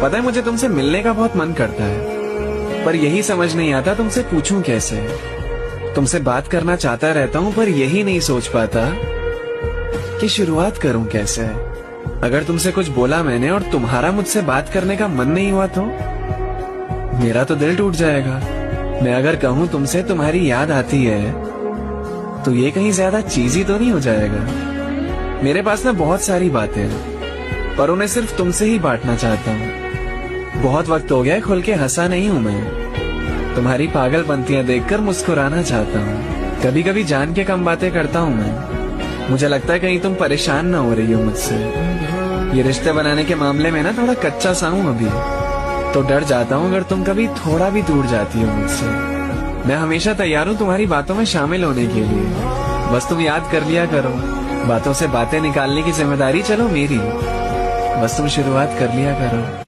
पता है मुझे तुमसे मिलने का बहुत मन करता है, पर यही समझ नहीं आता तुमसे पूछूं कैसे। तुमसे बात करना चाहता रहता हूँ, पर यही नहीं सोच पाता कि शुरुआत करूं कैसे। अगर तुमसे कुछ बोला मैंने और तुम्हारा मुझसे बात करने का मन नहीं हुआ तो मेरा तो दिल टूट जाएगा। मैं अगर कहूँ तुमसे तुम्हारी याद आती है तो ये कहीं ज्यादा चीजी तो नहीं हो जाएगा। मेरे पास ना बहुत सारी बातें हैं, पर उन्हें सिर्फ तुमसे ही बांटना चाहता हूँ। बहुत वक्त हो गया खुल के हंसा नहीं हूँ मैं। तुम्हारी पागलपंतियां देखकर मुस्कुराना चाहता हूँ। कभी कभी जान के कम बातें करता हूँ मैं। मुझे लगता है कहीं तुम परेशान ना हो रही हो मुझसे। ये रिश्ते बनाने के मामले में ना थोड़ा कच्चा सा हूँ अभी, तो डर जाता हूँ अगर तुम कभी थोड़ा भी दूर जाती हो मुझसे। मैं हमेशा तैयार हूँ तुम्हारी बातों में शामिल होने के लिए। बस तुम याद कर लिया करो, बातों से बातें निकालने की जिम्मेदारी चलो मेरी। बस तुम शुरुआत कर लिया करो।